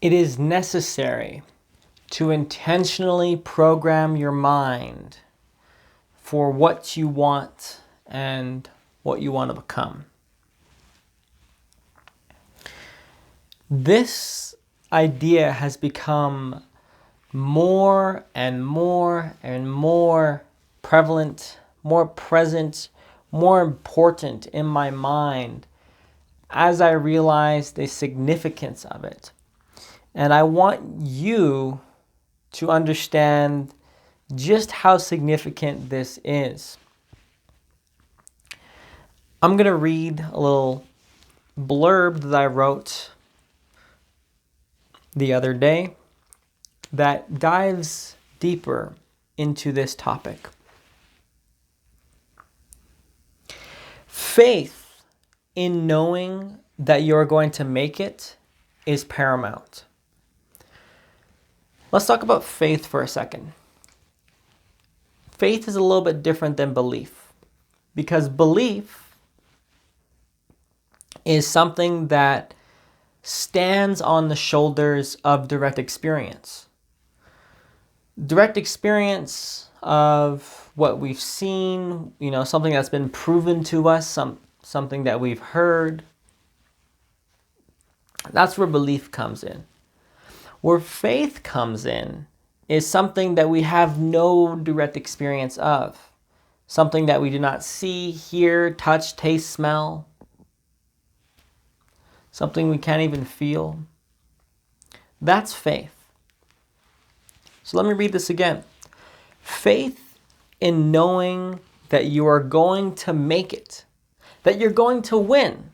It is necessary to intentionally program your mind for what you want and what you want to become. This idea has become more and more and more prevalent, more present, more important in my mind as I realize the significance of it. And I want you to understand just how significant this is. I'm going to read a little blurb that I wrote the other day that dives deeper into this topic. Faith in knowing that you're going to make it is paramount. Let's talk about faith for a second. Faith is a little bit different than belief, because belief is something that stands on the shoulders of direct experience. Direct experience of what we've seen, something that's been proven to us, something that we've heard. That's where belief comes in. Where faith comes in is something that we have no direct experience of. Something that we do not see, hear, touch, taste, smell. Something we can't even feel. That's faith. So let me read this again. Faith in knowing that you are going to make it, that you're going to win,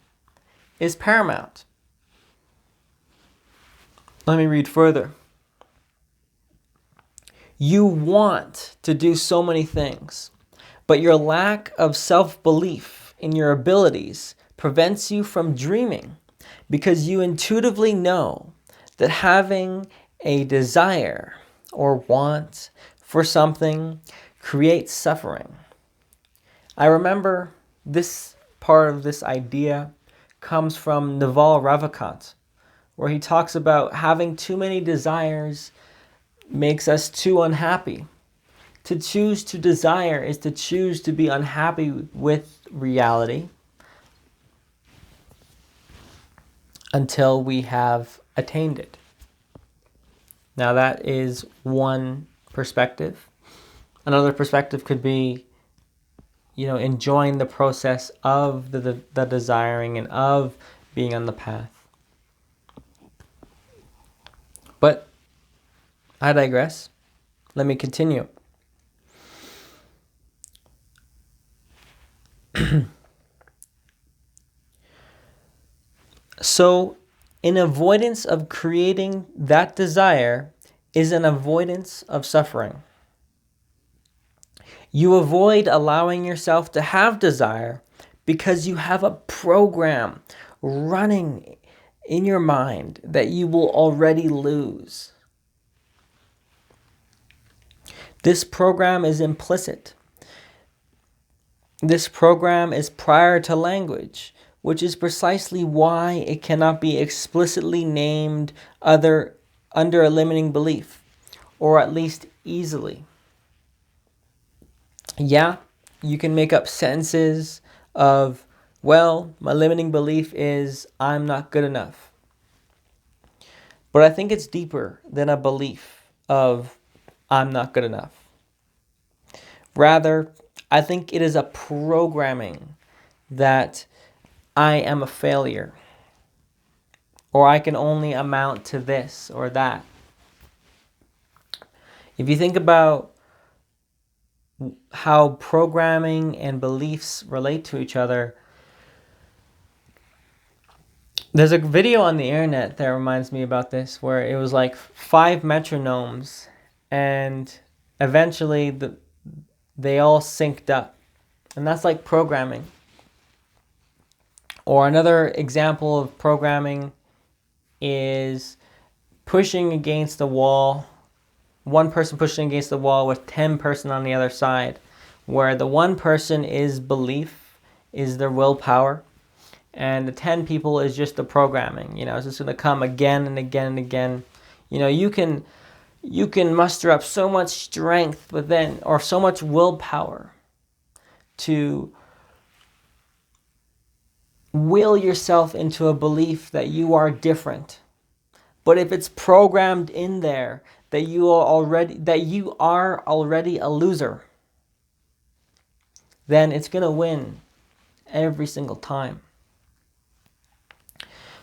is paramount. Let me read further. You want to do so many things, but your lack of self-belief in your abilities prevents you from dreaming, because you intuitively know that having a desire or want for something creates suffering. I remember this part of this idea comes from Naval Ravikant, where he talks about having too many desires makes us too unhappy. To choose to desire is to choose to be unhappy with reality until we have attained it. Now that is one perspective. Another perspective could be, enjoying the process of the desiring and of being on the path. But I digress. Let me continue. So, in avoidance of creating that desire is an avoidance of suffering. You avoid allowing yourself to have desire because you have a program running in your mind that you will already lose. This program is implicit. This program is prior to language, which is precisely why it cannot be explicitly named under a limiting belief, or at least easily. Yeah, you can make up sentences of, well, my limiting belief is I'm not good enough. But I think it's deeper than a belief of I'm not good enough. Rather, I think it is a programming that I am a failure, or I can only amount to this or that. If you think about how programming and beliefs relate to each other, there's a video on the internet that reminds me about this, where it was like 5 metronomes, and eventually they all synced up. And that's like programming. Or another example of programming is pushing against the wall, one person pushing against the wall with 10 person on the other side, where the one person is belief, is their willpower, And the 10 people is just the programming. It's just going to come again and again and again. You can muster up so much strength or so much willpower to will yourself into a belief that you are different. But if it's programmed in there that you are already a loser, then it's going to win every single time.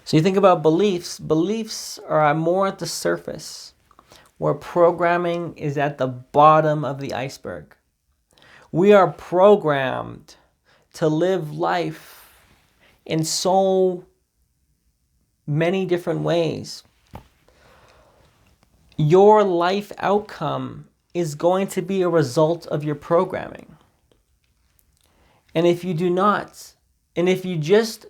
So you think about beliefs. Beliefs are more at the surface, where programming is at the bottom of the iceberg. We are programmed to live life in so many different ways. Your life outcome is going to be a result of your programming. And if you do not, and if you just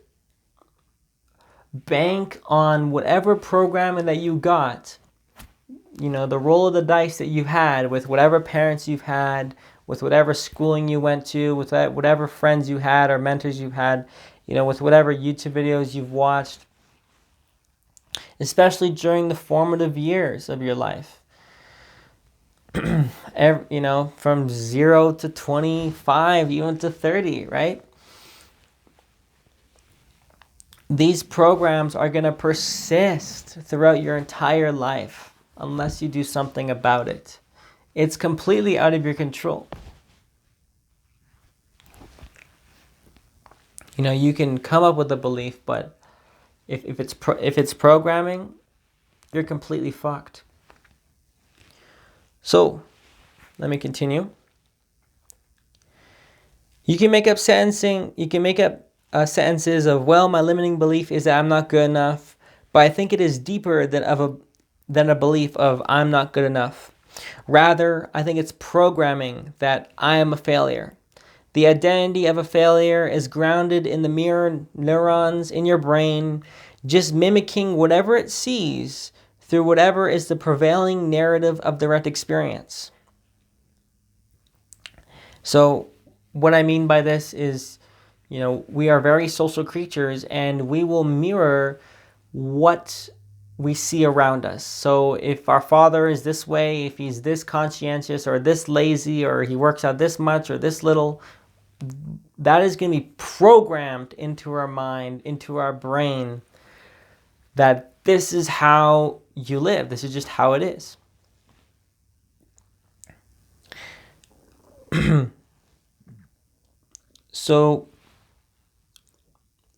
bank on whatever programming that you got, the roll of the dice that you've had with whatever parents you've had, with whatever schooling you went to, with whatever friends you had or mentors you've had, with whatever YouTube videos you've watched, especially during the formative years of your life. From 0 to 25, even to 30, right? These programs are going to persist throughout your entire life unless you do something about it. It's completely out of your control. You can come up with a belief, but if it's programming, you're completely fucked. So, let me continue. You can make up sentences of, well, my limiting belief is that I'm not good enough, but I think it is deeper than a belief of I'm not good enough. Rather, I think it's programming that I am a failure. The identity of a failure is grounded in the mirror neurons in your brain, just mimicking whatever it sees through whatever is the prevailing narrative of direct experience. So what I mean by this is, we are very social creatures and we will mirror what we see around us. So if our father is this way, if he's this conscientious or this lazy, or he works out this much or this little, that is going to be programmed into our mind, into our brain, that this is how you live. This is just how it is. So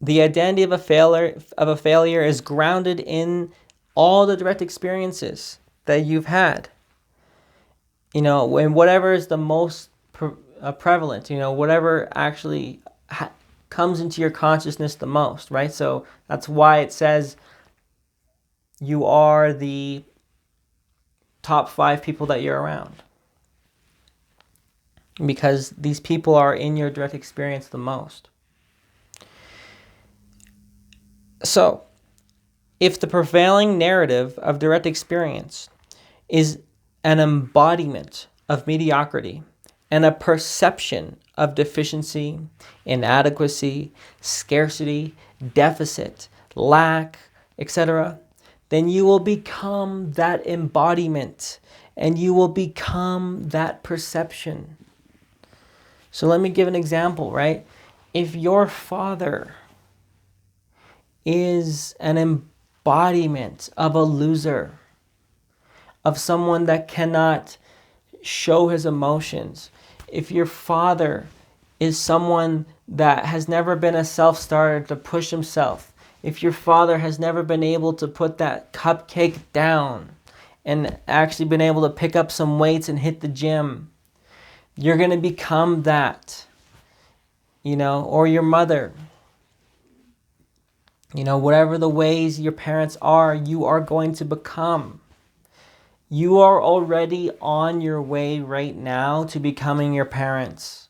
the identity of a failure is grounded in all the direct experiences that you've had. And whatever is the most prevalent, whatever actually comes into your consciousness the most, right? So that's why it says you are the top 5 people that you're around. Because these people are in your direct experience the most. So, if the prevailing narrative of direct experience is an embodiment of mediocrity and a perception of deficiency, inadequacy, scarcity, deficit, lack, etc., then you will become that embodiment and you will become that perception. So let me give an example, right? If your father is an embodiment of a loser, of someone that cannot show his emotions, if your father is someone that has never been a self-starter to push himself, if your father has never been able to put that cupcake down and actually been able to pick up some weights and hit the gym, you're going to become that, or your mother. Whatever the ways your parents are, you are going to become. You are already on your way right now to becoming your parents.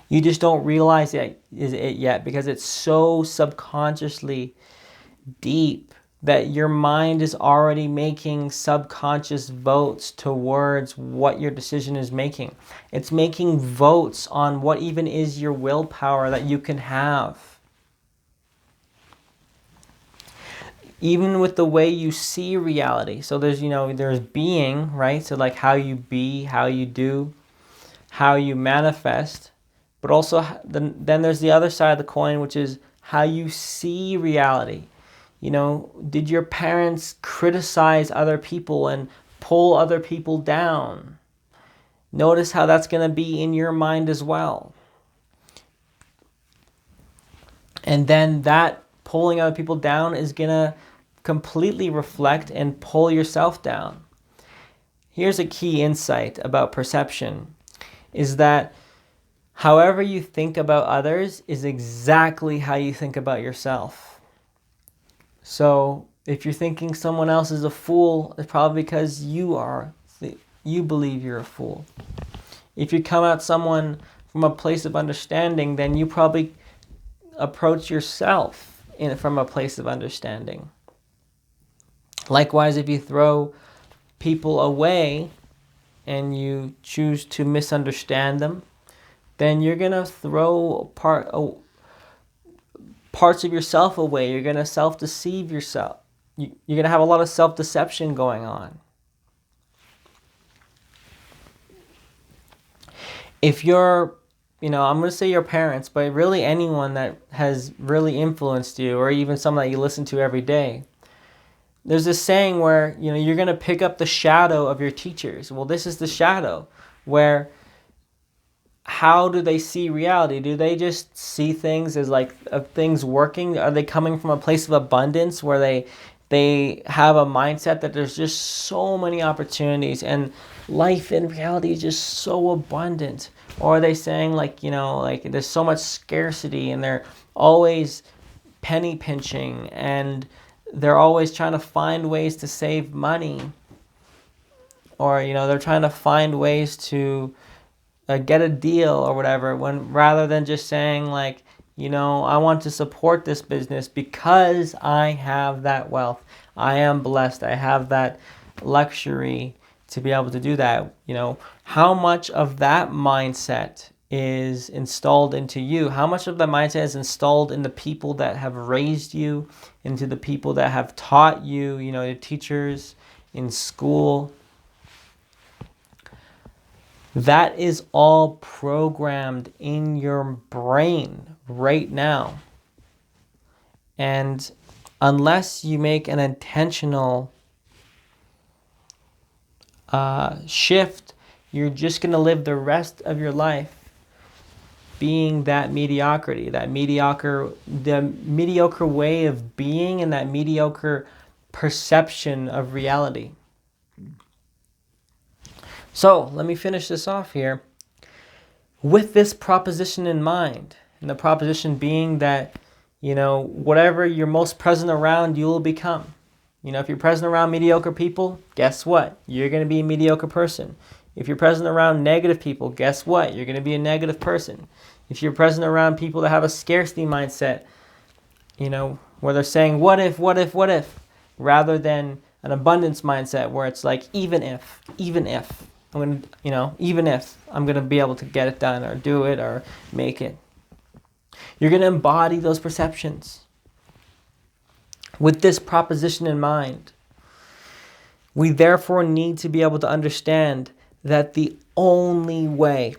You just don't realize it yet because it's so subconsciously deep that your mind is already making subconscious votes towards what your decision is making. It's making votes on what even is your willpower that you can have. Even with the way you see reality. So there's being, right? So like how you be, how you do, how you manifest. But also then there's the other side of the coin, which is how you see reality. Did your parents criticize other people and pull other people down? Notice how that's going to be in your mind as well. And then that pulling other people down is going to completely reflect and pull yourself down. Here's a key insight about perception, is that however you think about others is exactly how you think about yourself. So if you're thinking someone else is a fool, it's probably because you believe you're a fool. If you come at someone from a place of understanding, then you probably approach yourself from a place of understanding. Likewise, if you throw people away and you choose to misunderstand them, then you're going to throw parts of yourself away. You're going to self-deceive yourself. You're going to have a lot of self-deception going on. If you're, I'm going to say your parents, but really anyone that has really influenced you, or even someone that you listen to every day, there's this saying where, you're going to pick up the shadow of your teachers. Well, this is the shadow where, how do they see reality? Do they just see things as like things working? Are they coming from a place of abundance where they have a mindset that there's just so many opportunities and life in reality is just so abundant? Or are they saying like there's so much scarcity and they're always penny pinching and they're always trying to find ways to save money? Or, they're trying to find ways to get a deal or whatever, when rather than just saying like, I want to support this business because I have that wealth. I am blessed. I have that luxury to be able to do that. How much of that mindset is installed into you? How much of that mindset is installed in the people that have raised you, into the people that have taught you, your teachers in school? That is all programmed in your brain right now. And unless you make an intentional shift, you're just going to live the rest of your life being that mediocrity, the mediocre way of being, and that mediocre perception of reality. So let me finish this off here with this proposition in mind, and the proposition being that, whatever you're most present around, you will become. If you're present around mediocre people, guess what? You're going to be a mediocre person. If you're present around negative people, guess what? You're going to be a negative person. If you're present around people that have a scarcity mindset, where they're saying, what if, rather than an abundance mindset where it's like, even if I'm going to, even if I'm going to be able to get it done or do it or make it. You're going to embody those perceptions. With this proposition in mind, we therefore need to be able to understand that the only way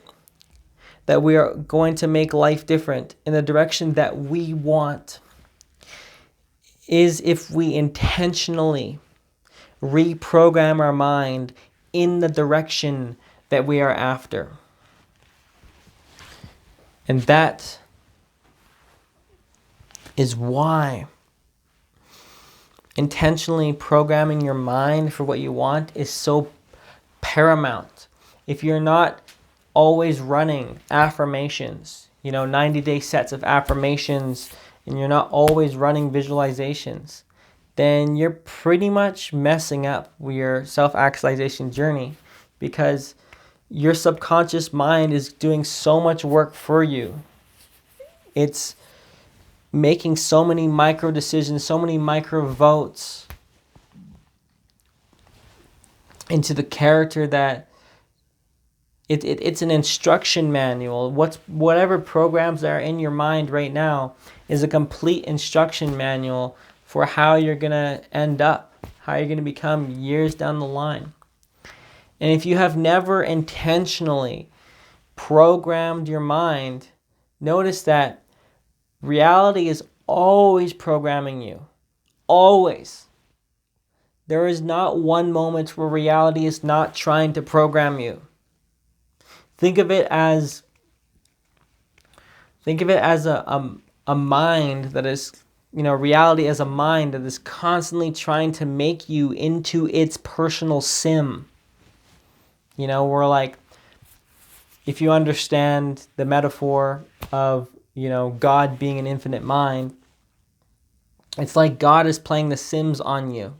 that we are going to make life different in the direction that we want is if we intentionally reprogram our mind in the direction that we are after. And that is why intentionally programming your mind for what you want is so paramount. If you're not always running affirmations, 90-day sets of affirmations, and you're not always running visualizations, then you're pretty much messing up your self-actualization journey, because your subconscious mind is doing so much work for you. It's making so many micro decisions, so many micro votes into the character that it's an instruction manual. Whatever programs that are in your mind right now is a complete instruction manual for how you're going to end up, how you're going to become years down the line. And if you have never intentionally programmed your mind, notice that reality is always programming you. Always. There is not one moment where reality is not trying to program you. Think of it as a mind that is, reality as a mind that is constantly trying to make you into its personal sim. We're like, if you understand the metaphor of, God being an infinite mind, it's like God is playing The Sims on you.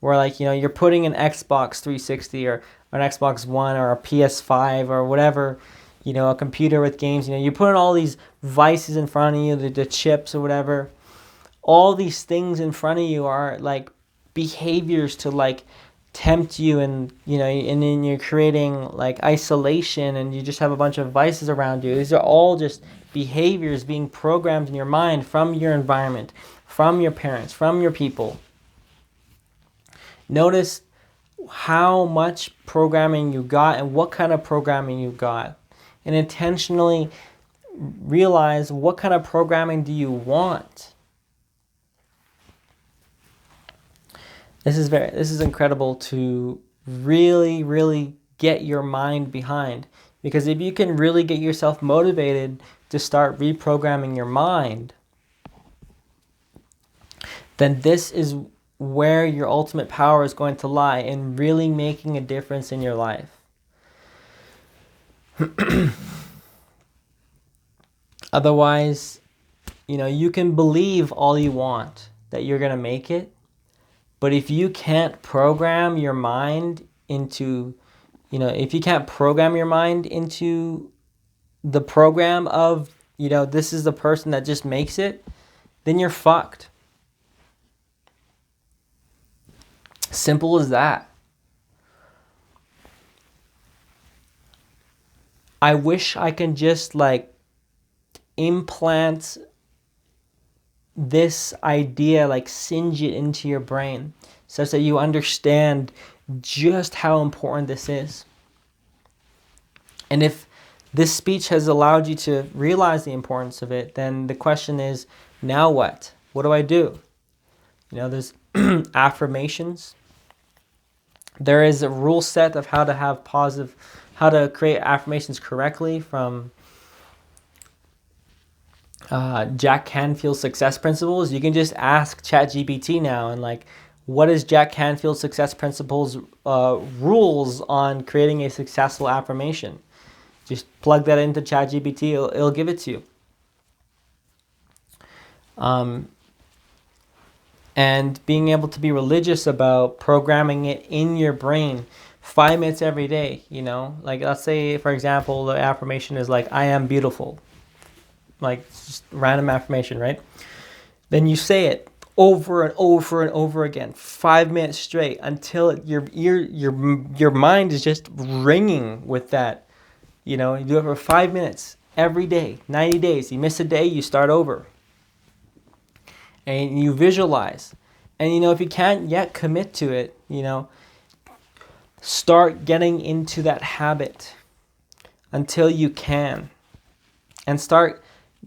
Where like, you're putting an Xbox 360 or an Xbox One or a PS5 or whatever, a computer with games, you're putting all these vices in front of you, the chips or whatever. All these things in front of you are like behaviors to like tempt you, and and then you're creating like isolation, and you just have a bunch of vices around you. These are all just behaviors being programmed in your mind from your environment, from your parents, from your people. Notice how much programming you got and what kind of programming you got, and intentionally realize what kind of programming do you want. This is incredible to really get your mind behind, because if you can really get yourself motivated to start reprogramming your mind, then this is where your ultimate power is going to lie, in really making a difference in your life. Otherwise, you can believe all you want that you're going to make it, but if you can't program your mind into, if you can't program your mind into the program of, this is the person that just makes it, then you're fucked. Simple as that. I wish I can just like implant this idea, like singe it into your brain such that you understand just how important this is. And if this speech has allowed you to realize the importance of it, then the question is, now what? What do I do? There's affirmations. There is a rule set of how to create affirmations correctly from Jack Canfield's Success Principles. You can just ask ChatGPT now and like, what is Jack Canfield's Success Principles rules on creating a successful affirmation? Just plug that into ChatGPT, it'll give it to you. And being able to be religious about programming it in your brain 5 minutes every day, like let's say, for example, the affirmation is like, I am beautiful, like just random affirmation, right? Then you say it over and over and over again, 5 minutes straight, until your mind is just ringing with that. You do it for 5 minutes every day, 90 days. You miss a day, you start over. And you visualize. And if you can't yet commit to it, start getting into that habit until you can. And start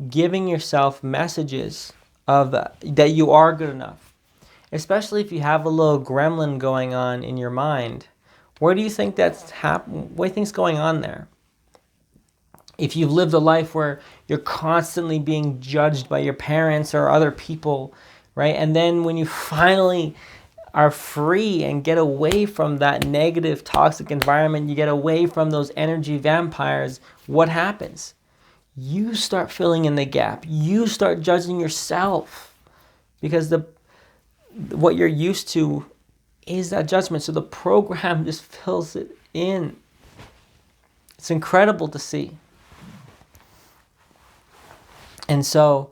giving yourself messages of that you are good enough. Especially if you have a little gremlin going on in your mind. Where do you think that's happening? What do you think's going on there? If you've lived a life where you're constantly being judged by your parents or other people, right? And then when you finally are free and get away from that negative, toxic environment, you get away from those energy vampires, what happens? You start filling in the gap. You start judging yourself, because what you're used to is that judgment. So the program just fills it in. It's incredible to see. And so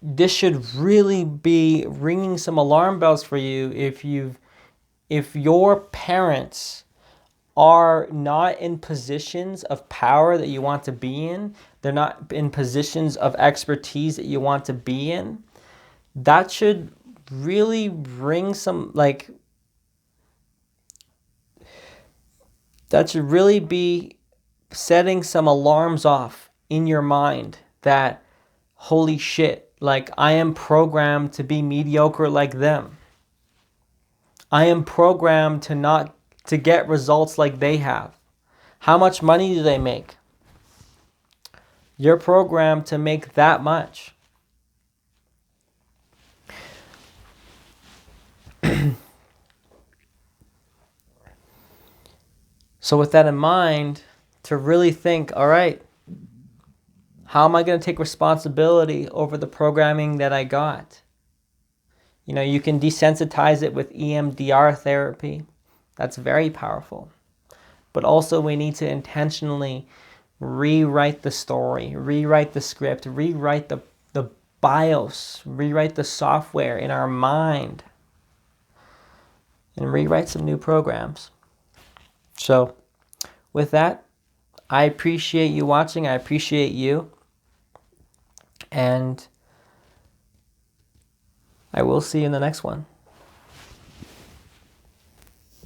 this should really be ringing some alarm bells for you if your parents are not in positions of power that you want to be in, they're not in positions of expertise that you want to be in. That should really ring some, like, that should really be setting some alarms off in your mind that, holy shit, like, I am programmed to be mediocre like them. I am programmed to get results like they have. How much money do they make? You're programmed to make that much. So with that in mind, to really think, all right, how am I going to take responsibility over the programming that I got? You know, you can desensitize it with EMDR therapy. That's very powerful. But also we need to intentionally rewrite the story, rewrite the script, rewrite the BIOS, rewrite the software in our mind, and rewrite some new programs. So with that, I appreciate you watching. I appreciate you. And I will see you in the next one.